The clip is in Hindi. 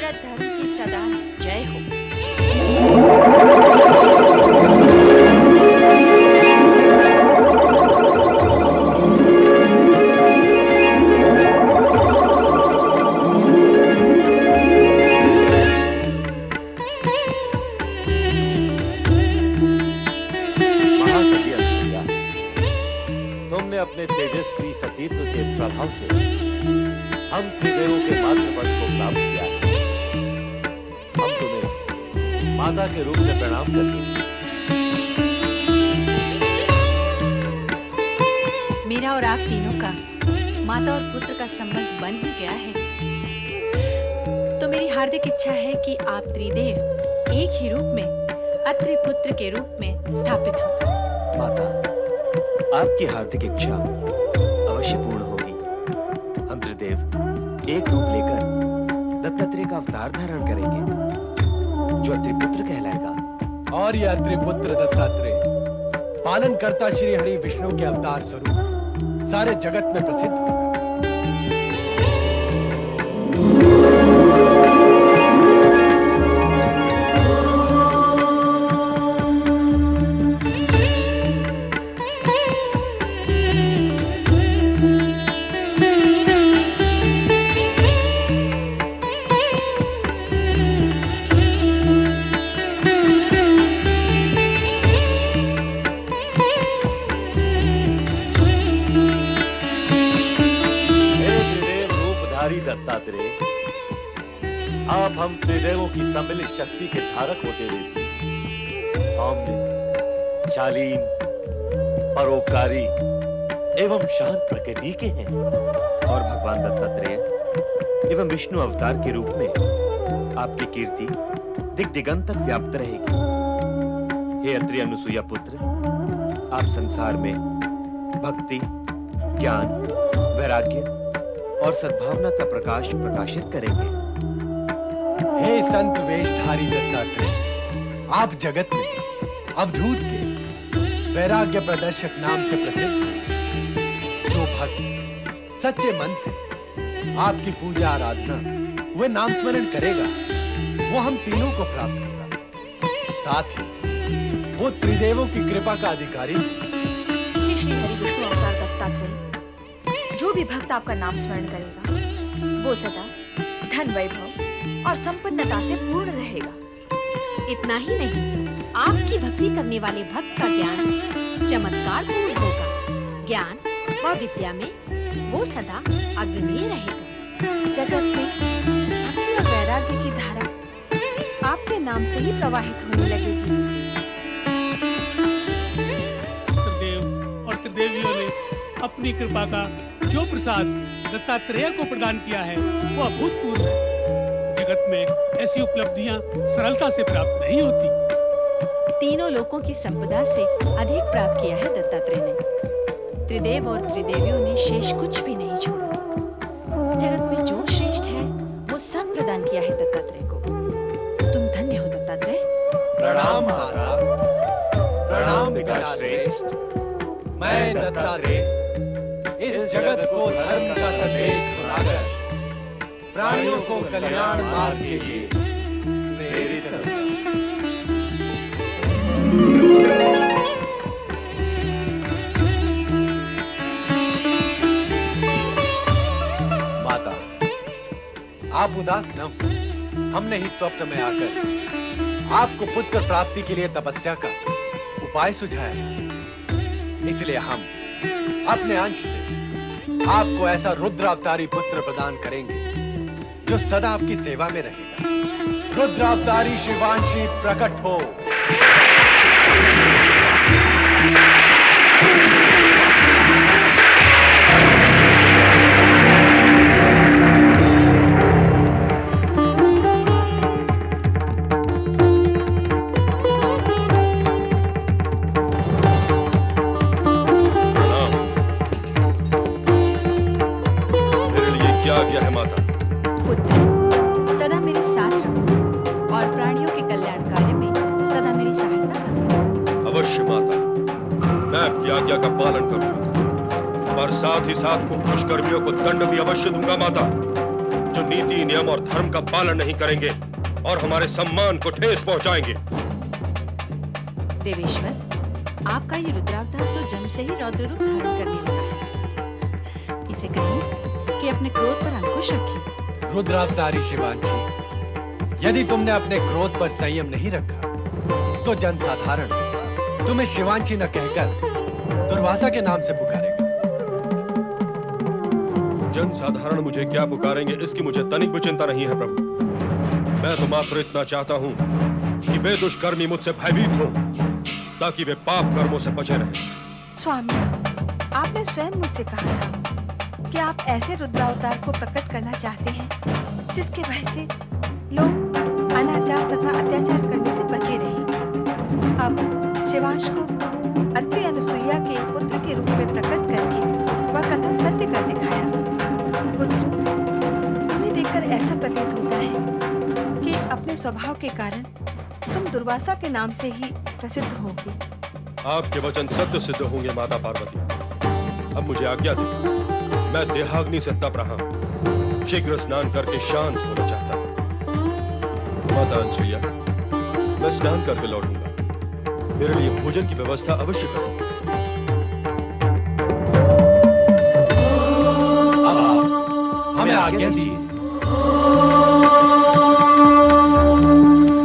भारत धर्म की सदा जय हो। महासती अनुसुईया, तुमने अपने तेजस्वी सतीत्व के प्रभाव से हम त्रिदेवों के मातृपद को प्राप्त किया है। हम तुम्हें माता के रूप में प्रणाम करते हैं। मेरा और आप तीनों का माता और पुत्र का संबंध बन ही गया है, तो मेरी हार्दिक इच्छा है कि आप त्रिदेव एक ही रूप में अत्रि पुत्र के रूप में स्थापित हो। माता, आपकी हार्दिक इच्छा अवश्य पूर्ण होगी। हम त्रिदेव एक रूप लेकर दत्तात्रेय का अवतार धारण करेंगे, जो अत्रिपुत्र कहलाएगा। और यह अत्रिपुत्र दत्तात्रेय पालनकर्ता श्री हरि विष्णु के अवतार स्वरूप सारे जगत में प्रसिद्ध होगा। दत्तात्रेय, आप हम त्रिदेवों की सम्मिलित शक्ति के धारक होते हुए सौम्य, शालीन, परोपकारी एवं शांत प्रकृति के हैं। और भगवान दत्तात्रेय एवं विष्णु अवतार के रूप में आपकी कीर्ति दिग दिगंत तक व्याप्त रहेगी। हे अत्रि अनुसुईया पुत्र, आप संसार में भक्ति, ज्ञान, वैराग्य और सद्भावना का प्रकाश प्रकाशित करेंगे। हे संत वेशधारी दत्तात्रेय, आप जगत में अवधूत के वैराग्य प्रदर्शक नाम से प्रसिद्ध हैं। जो भक्त सच्चे मन से आपकी पूजा आराधना व नाम स्मरण करेगा, वो हम तीनों को प्राप्त होगा। साथ ही वो त्रिदेवों की कृपा का अधिकारी। हे श्री हरि विष्णु अवतार दत्तात्रेय, जो भी भक्त आपका नाम स्मरण करेगा, वो सदा धन, वैभव और संपन्नता से पूर्ण रहेगा। इतना ही नहीं, आपकी भक्ति करने वाले भक्त का ज्ञान चमत्कार पूर्ण होगा। ज्ञान व विद्या में वो सदा अग्रणीय रहेगा। जगत में भक्ति और वैराग्य की धारा आपके नाम से ही प्रवाहित होने लगेगी। त्रिदेव और त्रिदेवियों ने अपनी कृपा का जो प्रसाद दत्तात्रेय को प्रदान किया है, वो अभूतपूर्व है। जगत में ऐसी उपलब्धियां सरलता से प्राप्त नहीं होती। तीनों लोकों की संपदा से अधिक प्राप्त किया है दत्तात्रेय ने। त्रिदेव और त्रिदेवियों ने शेष कुछ भी नहीं छोड़ा। जगत में जो श्रेष्ठ है, वो सब प्रदान किया है दत्तात्रेय को। तुम धन्य हो दत्तात्रेय। प्रणाम माता, प्रणाम पिता श्रेष्ठ। मैं दत्तात्रेय इस जगत को धर्म का संदेश सुनाकर प्राणियों को कल्याण मार्ग के लिए प्रेरित करूंगा। माता, आप उदास न हो। हमने ही स्वप्न में आकर आपको पुत्र प्राप्ति के लिए तपस्या का उपाय सुझाया था। इसलिए हम अपने अंश से आपको ऐसा रुद्रावतारी पुत्र प्रदान करेंगे, जो सदा आपकी सेवा में रहेगा। रुद्रावतारी शिवांशी प्रकट हो। आज्ञा का पालन करूंगा, पर साथ ही साथ कुछ दुष्कर्मियों को दंड भी अवश्य दूंगा माता। जो नीति नियम और धर्म का पालन नहीं करेंगे और हमारे सम्मान को ठेस पहुंचाएंगे। देवेश्वर, आपका ये रुद्रावतार तो जन्म से ही रौद्र रूप धारण करने लगा है। इसे कहिए कि अपने क्रोध पर अंकुश रखिए। रुद्रावतारी शिवांशी, यदि तुमने अपने क्रोध पर संयम नहीं रखा तो जनसाधारण तुम्हें शिवांशी न कहकर दुर्वासा के नाम से पुकारेगा। जनसाधारण मुझे क्या पुकारेंगे इसकी मुझे तनिक भी चिंता नहीं है प्रभु। मैं तो मात्र इतना चाहता हूं कि वे दुष्कर्मी मुझसे भयभीत हों ताकि वे पाप कर्मों से बचे रहें। स्वामी, आपने स्वयं मुझसे कहा था कि आप ऐसे रुद्रावतार को प्रकट करना चाहते हैं जिसके भय से लोग अनाचार तथा अत्याचार करने से बचे रहें। अब शिवांश को अत्रि अनुसुईया के पुत्र के रूप में प्रकट करके वह कथन सत्य कर दिखाया। पुत्र, तुम्हें देखकर ऐसा प्रतीत होता है कि अपने स्वभाव के कारण तुम दुर्वासा के नाम से ही प्रसिद्ध होगे। आपके वचन सत्य सिद्ध होंगे माता पार्वती। अब मुझे आज्ञा दे, मैं देहाग्नि से तप रहा हूं। शीघ्र स्नान करके शांत होना चाहता हूं। माता अनुसुईया, मैं स्नान करके लौटूंगा। मेरे लिए भोजन की व्यवस्था अवश्य करो। अब आप हमें आज्ञा दीजिए।